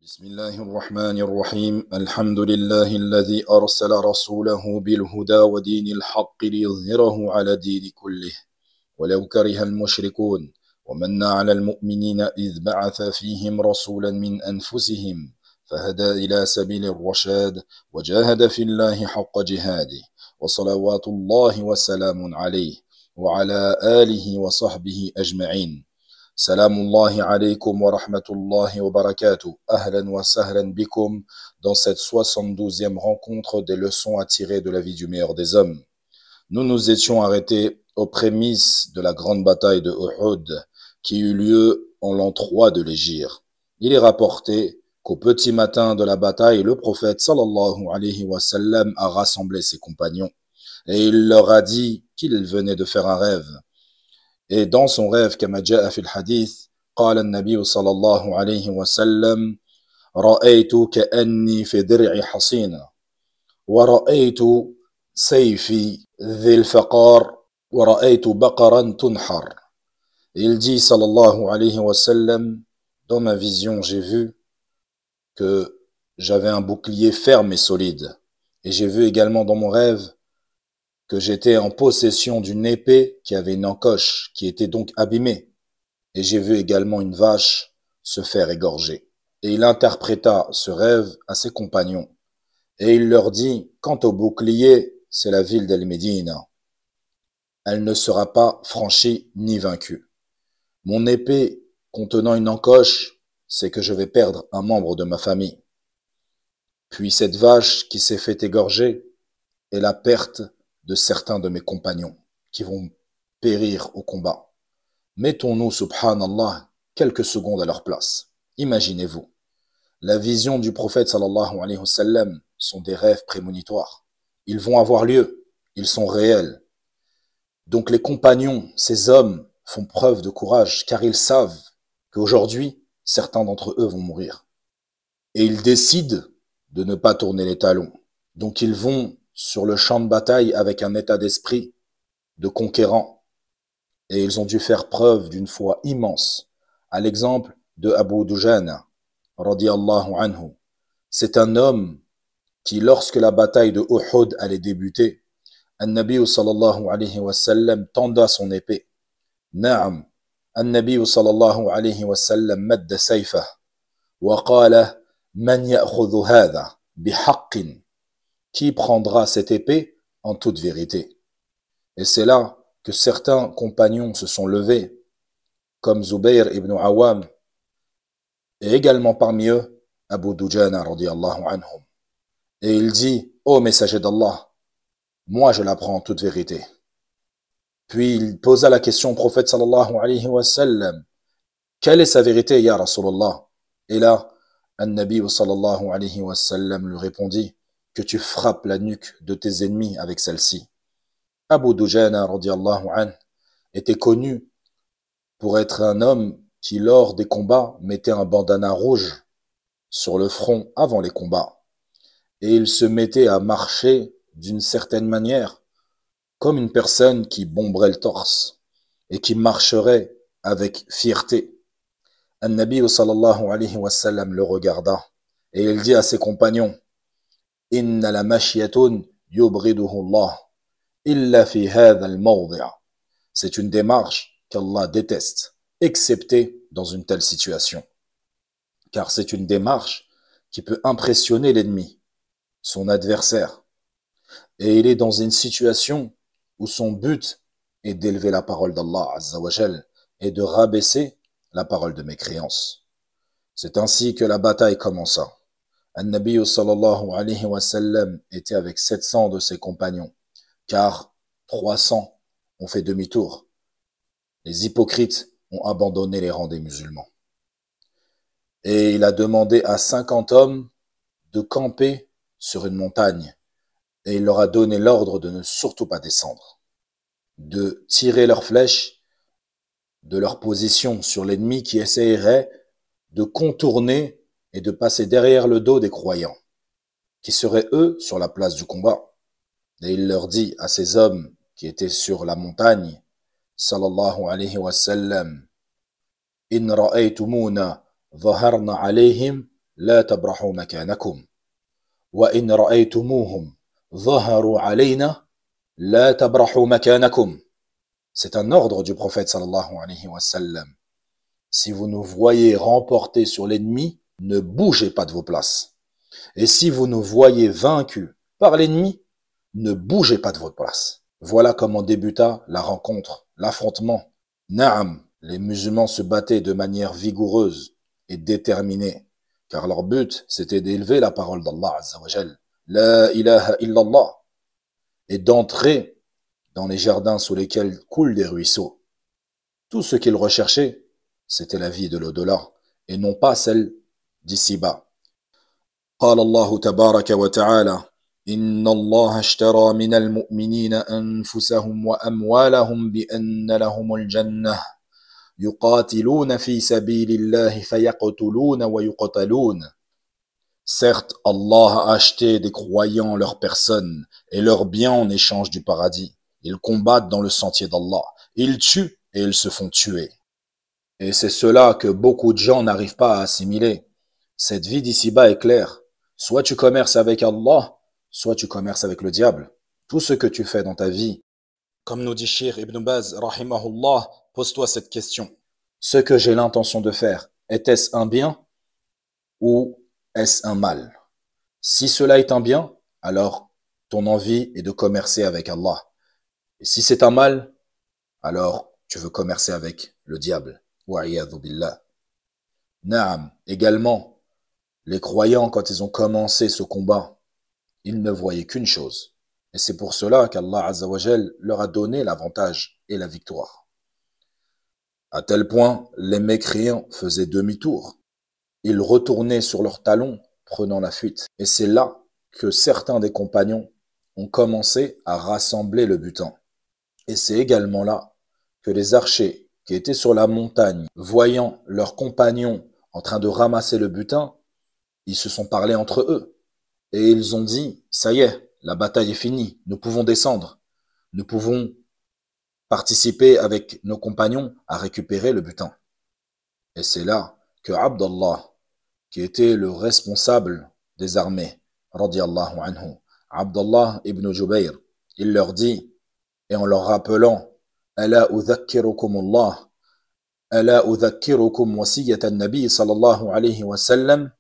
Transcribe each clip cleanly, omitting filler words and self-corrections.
بسم الله الرحمن الرحيم الحمد لله الذي أرسل رسوله بالهدى ودين الحق ليظهره على دين كله ولو كره المشركون ومن على المؤمنين إذ بعث فيهم رسولا من أنفسهم فهدى إلى سبيل الرشاد وجاهد في الله حق جهاده وصلوات الله وسلام عليه وعلى آله وصحبه أجمعين. Salam Allahi alaykum wa rahmatullahi wa barakatuh. Ahlan wa sahlan bikum dans cette 72e rencontre des leçons à tirer de la vie du meilleur des hommes. Nous nous étions arrêtés aux prémices de la grande bataille de Uhud qui eut lieu en l'an 3 de l'Hégire. Il est rapporté qu'au petit matin de la bataille, le prophète sallallahu alayhi wa sallam a rassemblé ses compagnons et il leur a dit qu'il venait de faire un rêve. Et dans son rêve, كما جاء في الحديث قال النبي صلى الله عليه وسلم رأيت كأني في درع حصين ورأيت سيفي ذي الفقار ورأيت بقرا تنحر. Il dit صلى الله عليه وسلم, dans ma vision j'ai vu que j'avais un bouclier ferme et solide, et j'ai vu également dans mon rêve que j'étais en possession d'une épée qui avait une encoche, qui était donc abîmée. Et j'ai vu également une vache se faire égorger. Et il interpréta ce rêve à ses compagnons. Et il leur dit, quant au bouclier, c'est la ville d'Al-Médina. Elle ne sera pas franchie ni vaincue. Mon épée contenant une encoche, c'est que je vais perdre un membre de ma famille. Puis cette vache qui s'est fait égorger est la perte de certains de mes compagnons qui vont périr au combat. Mettons-nous, subhanallah, quelques secondes à leur place. Imaginez-vous, la vision du prophète sallallahu alayhi wa sallam sont des rêves prémonitoires. Ils vont avoir lieu, ils sont réels. Donc les compagnons, ces hommes, font preuve de courage car ils savent qu'aujourd'hui, certains d'entre eux vont mourir. Et ils décident de ne pas tourner les talons. Donc ils vont sur le champ de bataille avec un état d'esprit de conquérant. Et ils ont dû faire preuve d'une foi immense. À l'exemple de Abu Dujana, radiyallahu anhu. C'est un homme qui, lorsque la bataille de Uhud allait débuter, An-Nabi sallallahu alayhi wa sallam tenda son épée. Na'am, An-Nabi sallallahu alayhi wa sallam madda sayfah, wa qala, man ya'khudhu hadha, bihaqqin. Qui prendra cette épée en toute vérité? Et c'est là que certains compagnons se sont levés, comme Zubayr ibn Awam, et également parmi eux, Abu Dujana radiyallahu anhum. Et il dit, ô messager d'Allah, moi je la prends en toute vérité. Puis il posa la question au prophète sallallahu alayhi wa sallam, quelle est sa vérité, ya Rasulallah? Et là, An-Nabi sallallahu alayhi wa sallam lui répondit, que tu frappes la nuque de tes ennemis avec celle-ci. Abu Dujana radiyallahu anhu était connu pour être un homme qui, lors des combats, mettait un bandana rouge sur le front avant les combats. Et il se mettait à marcher d'une certaine manière, comme une personne qui bomberait le torse et qui marcherait avec fierté. An-Nabi sallallahu alayhi wa sallam le regarda et il dit à ses compagnons, Inna la mashyatun yubriduhu Allah, illa fi hadha al-mawdi'. C'est une démarche qu'Allah déteste, excepté dans une telle situation. Car c'est une démarche qui peut impressionner l'ennemi, son adversaire. Et il est dans une situation où son but est d'élever la parole d'Allah Azza wa Jal et de rabaisser la parole de mécréance. C'est ainsi que la bataille commença. An-Nabi sallallahu alayhi wa sallam était avec 700 de ses compagnons, car 300 ont fait demi-tour. Les hypocrites ont abandonné les rangs des musulmans. Et il a demandé à 50 hommes de camper sur une montagne, et il leur a donné l'ordre de ne surtout pas descendre, de tirer leurs flèches de leur position sur l'ennemi qui essayerait de contourner et de passer derrière le dos des croyants, qui seraient eux sur la place du combat. Et il leur dit à ces hommes qui étaient sur la montagne, sallallahu alayhi wa sallam, in ra'aytumuna dhaharna alayhim لا تبرحوا مكانكم وإن رأيتموهم ظهروا علينا لا تبرحوا مكانكم. C'est un ordre du prophète sallallahu alayhi wa sallam. Si vous nous voyez remporter sur l'ennemi, ne bougez pas de vos places. Et si vous nous voyez vaincus par l'ennemi, ne bougez pas de votre place. Voilà comment débuta la rencontre, l'affrontement. Naam, les musulmans se battaient de manière vigoureuse et déterminée, car leur but, c'était d'élever la parole d'Allah Azza wa Jal, La ilaha illallah, et d'entrer dans les jardins sous lesquels coulent des ruisseaux. Tout ce qu'ils recherchaient, c'était la vie de l'au-delà, et non pas celle d'ici-bas. قال الله تبارك وتعالى إن الله اشترى من المؤمنين أنفسهم وأموالهم بأن لهم الجنة يقاتلون في سبيل الله فيقتلون ويقتلون. Certes, Allah a acheté des croyants leur personne et leurs biens en échange du paradis. Ils combattent dans le sentier d'Allah. Ils tuent et ils se font tuer. Et c'est cela que beaucoup de gens n'arrivent pas à assimiler. Cette vie d'ici-bas est claire. Soit tu commerces avec Allah, soit tu commerces avec le diable. Tout ce que tu fais dans ta vie, comme nous dit Cheikh Ibn Baz, rahimahullah, pose-toi cette question. Ce que j'ai l'intention de faire, était-ce un bien ou est-ce un mal? Si cela est un bien, alors ton envie est de commercer avec Allah. Et si c'est un mal, alors tu veux commercer avec le diable. Wa'iyadhu billah. Naam, également, les croyants, quand ils ont commencé ce combat, ils ne voyaient qu'une chose. Et c'est pour cela qu'Allah Azza wa Jal leur a donné l'avantage et la victoire. À tel point, les mécréants faisaient demi-tour. Ils retournaient sur leurs talons, prenant la fuite. Et c'est là que certains des compagnons ont commencé à rassembler le butin. Et c'est également là que les archers qui étaient sur la montagne, voyant leurs compagnons en train de ramasser le butin, ils se sont parlé entre eux. Et ils ont dit, ça y est, la bataille est finie, nous pouvons descendre. Nous pouvons participer avec nos compagnons à récupérer le butin. Et c'est là que Abdallah, qui était le responsable des armées, radiyallahu anhu, Abdallah ibn Jubayr, il leur dit, et en leur rappelant, Ala udhakkirukum Allah, Ala udhakkirukum wasiyyat an-nabi sallallahu alayhi wa sallam,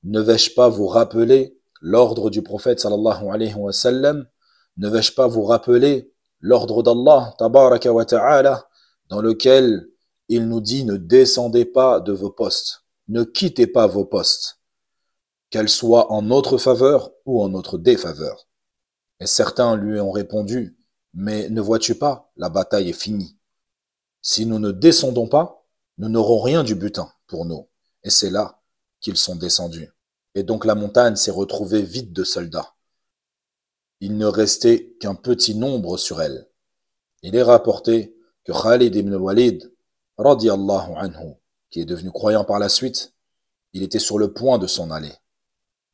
ne vais-je pas vous rappeler l'ordre du prophète sallallahu alayhi wa sallam, ne vais-je pas vous rappeler l'ordre d'Allah, tabaraka wa ta'ala, dans lequel il nous dit ne descendez pas de vos postes, ne quittez pas vos postes, qu'elles soient en notre faveur ou en notre défaveur. Et certains lui ont répondu, mais ne vois-tu pas, la bataille est finie. Si nous ne descendons pas, nous n'aurons rien du butin pour nous. Et c'est là qu'ils sont descendus. Et donc la montagne s'est retrouvée vide de soldats. Il ne restait qu'un petit nombre sur elle. Il est rapporté que Khalid ibn al-Walid, radiyallahu anhu, qui est devenu croyant par la suite, il était sur le point de s'en aller.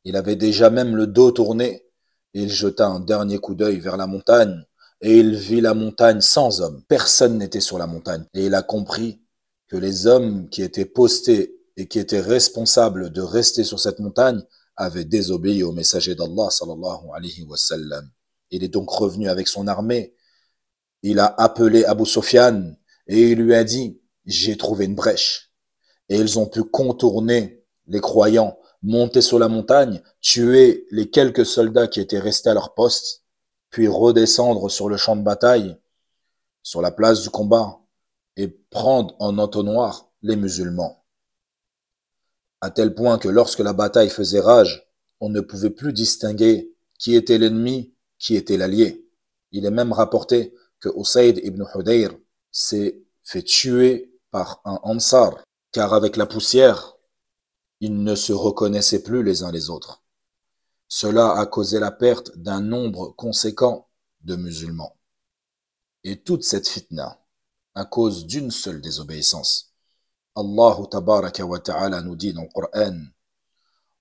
Il avait déjà même le dos tourné, et il jeta un dernier coup d'œil vers la montagne, et il vit la montagne sans hommes. Personne n'était sur la montagne. Et il a compris que les hommes qui étaient postés et qui étaient responsables de rester sur cette montagne avaient désobéi au messager d'Allah sallallahu alayhi wa sallam. Il est donc revenu avec son armée. Il a appelé Abu Sufyan et il lui a dit « J'ai trouvé une brèche ». Et ils ont pu contourner les croyants, monter sur la montagne, tuer les quelques soldats qui étaient restés à leur poste, puis redescendre sur le champ de bataille, sur la place du combat, et prendre en entonnoir les musulmans. À tel point que lorsque la bataille faisait rage, on ne pouvait plus distinguer qui était l'ennemi, qui était l'allié. Il est même rapporté que Usayd ibn Hudayr s'est fait tuer par un Ansar, car avec la poussière, ils ne se reconnaissaient plus les uns les autres. Cela a causé la perte d'un nombre conséquent de musulmans. Et toute cette fitna, à cause d'une seule désobéissance. Allah tabaraka wa ta'ala nous dit dans le Coran,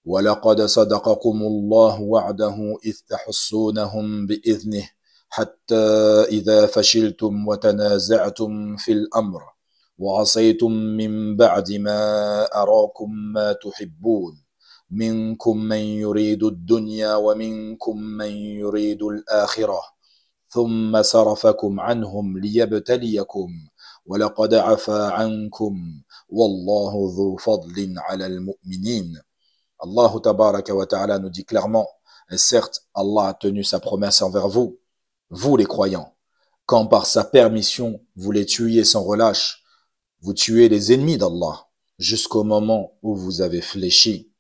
وَلَقَدْ صَدَقَكُمُ اللَّهُ وَعْدَهُ إِذْ تَحُسُّونَهُمْ بِإِذْنِهِ حَتَّى إِذَا فَشِلْتُمْ وَتَنَازَعْتُمْ فِي الْأَمْرِ وَعَصَيْتُمْ مِنْ بَعْدِ مَا أَرَاكُمْ مَا تُحِبُّونَ منكم من يريد الدنيا ومنكم من يريد الآخرة ثم صرفكم عنهم ليبتليكم ولقد عفا عنكم والله ذو فضل على المؤمنين. Allah tabaraka wa ta'ala nous dit clairement, et certes, Allah a tenu sa promesse envers vous, vous les croyants, quand par sa permission vous les tuiez sans relâche, vous tuez les ennemis d'Allah, jusqu'au moment où vous avez fléchi,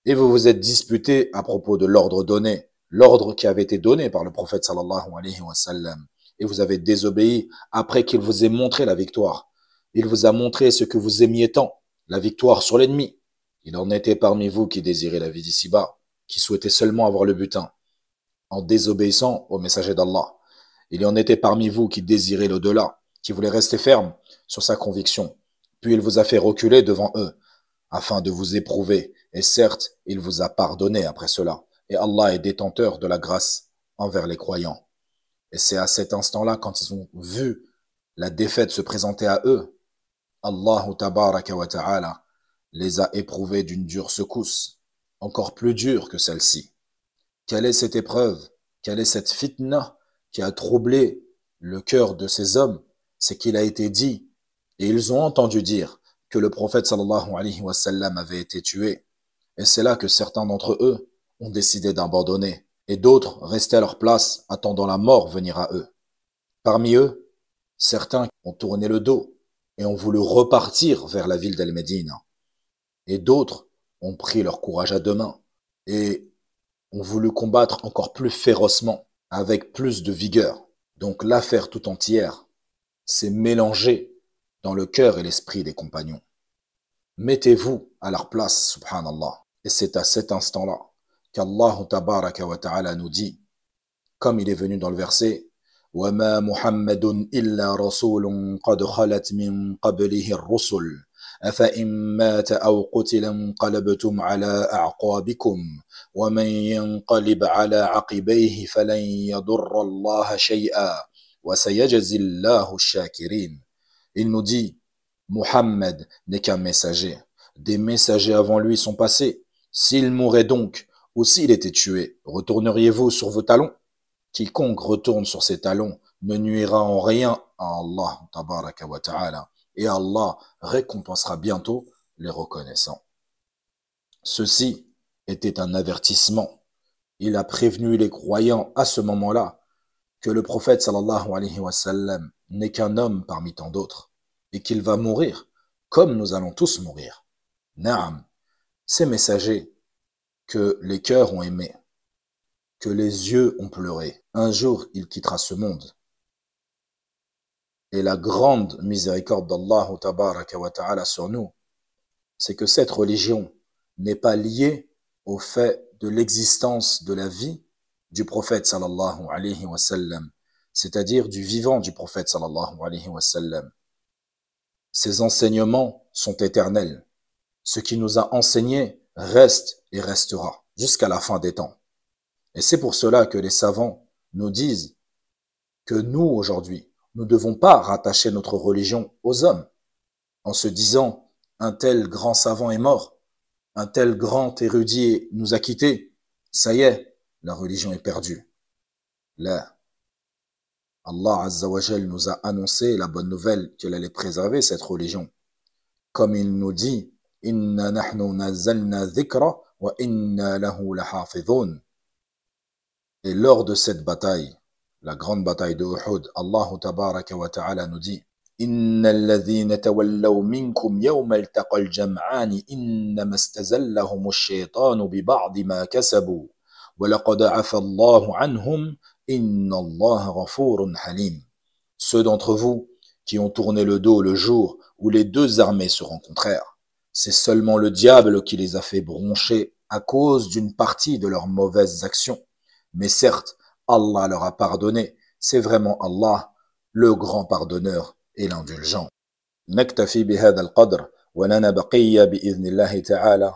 et vous vous êtes disputé à propos de l'ordre donné, l'ordre qui avait été donné par le prophète sallallahu alayhi wa sallam, et vous avez désobéi après qu'il vous ait montré la victoire. Il vous a montré ce que vous aimiez tant, la victoire sur l'ennemi. Il en était parmi vous qui désiraient la vie d'ici-bas, qui souhaitaient seulement avoir le butin, en désobéissant au messager d'Allah. Il y en était parmi vous qui désiraient l'au-delà, qui voulaient rester fermes sur sa conviction. Puis il vous a fait reculer devant eux, afin de vous éprouver. Et certes, il vous a pardonné après cela. Et Allah est détenteur de la grâce envers les croyants. Et c'est à cet instant-là, quand ils ont vu la défaite se présenter à eux, Allah tabaraka wa ta'ala les a éprouvés d'une dure secousse, encore plus dure que celle-ci. Quelle est cette épreuve? Quelle est cette fitna qui a troublé le cœur de ces hommes? C'est qu'il a été dit, et ils ont entendu dire, que le prophète sallallahu alayhi wa sallam avait été tué. Et c'est là que certains d'entre eux ont décidé d'abandonner, et d'autres restaient à leur place, attendant la mort venir à eux. Parmi eux, certains ont tourné le dos et ont voulu repartir vers la ville d'Al-Médine. Et d'autres ont pris leur courage à deux mains et ont voulu combattre encore plus férocement, avec plus de vigueur. Donc l'affaire tout entière s'est mélangée dans le cœur et l'esprit des compagnons. Mettez-vous à leur place, subhanallah. Et c'est à cet instant-là qu'Allah tabaraka wa ta'ala nous dit, comme il est venu dans le verset, وَمَا مُحَمَّدٌ إِلَّا رَسُولٌ قَدْ خَلَتْ مِنْ قَبْلِهِ الرُّسُلُ أَفَإِنْ مَاتَ أَوْ قُتِلَ انقلبتم على أعقابكم ومن ينقلب على عقبيه فلن يضر الله شيئا وسيجزي الله الشاكرين. Il nous dit, Muhammad n'est qu'un messager. Des messagers avant lui sont passés. S'il mourait donc, ou s'il était tué, retourneriez-vous sur vos talons? Quiconque retourne sur ses talons ne nuira en rien à Allah tabaraka wa ta'ala. Et Allah récompensera bientôt les reconnaissants. Ceci était un avertissement. Il a prévenu les croyants à ce moment-là que le prophète sallallahu alayhi wa sallam n'est qu'un homme parmi tant d'autres et qu'il va mourir comme nous allons tous mourir. Naam, ces messagers que les cœurs ont aimés, que les yeux ont pleuré, un jour il quittera ce monde. Et la grande miséricorde d'Allah tabaraka wa ta'ala sur nous, c'est que cette religion n'est pas liée au fait de l'existence de la vie du prophète sallallahu alayhi wa sallam, c'est-à-dire du vivant du prophète sallallahu alayhi wa sallam. Ses enseignements sont éternels. Ce qui nous a enseigné reste et restera jusqu'à la fin des temps. Et c'est pour cela que les savants nous disent que nous, aujourd'hui, nous ne devons pas rattacher notre religion aux hommes, en se disant un tel grand savant est mort, un tel grand érudit nous a quittés, ça y est, la religion est perdue. Là, Allah Azza wa Jal nous a annoncé la bonne nouvelle qu'elle allait préserver cette religion. Comme il nous dit, Inna nahnu nazzalna dhikra wa inna lahu lahafidhun. Et lors de cette bataille, la grande bataille de Uhud, Allah tabaraka wa ta'ala nous dit Inna alladhina tawallaw minkum yawma altaqa al-jam'ani innama istazallahum ash-shaytanu bi ba'di ma kasabu wa laqad 'afa Allahu 'anhum inna Allaha ghafurun halim. Ceux d'entre vous qui ont tourné le dos le jour où les deux armées se rencontrèrent, c'est seulement le diable qui les a fait broncher à cause d'une partie de leurs mauvaises actions. Mais certes, Allah leur a pardonné. C'est vraiment Allah, le grand pardonneur et l'indulgent. نكتفي بهذا القدر ولنا بقية بإذن الله تعالى.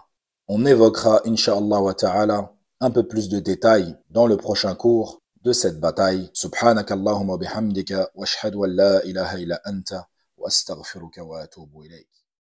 On évoquera, Inch'Allah wa ta'ala, un peu plus de détails dans le prochain cours de cette bataille. Subhanakallahumma bihamdika wa ashhadu an la ilaha illa anta wa astaghfiruka wa atubu ilayk.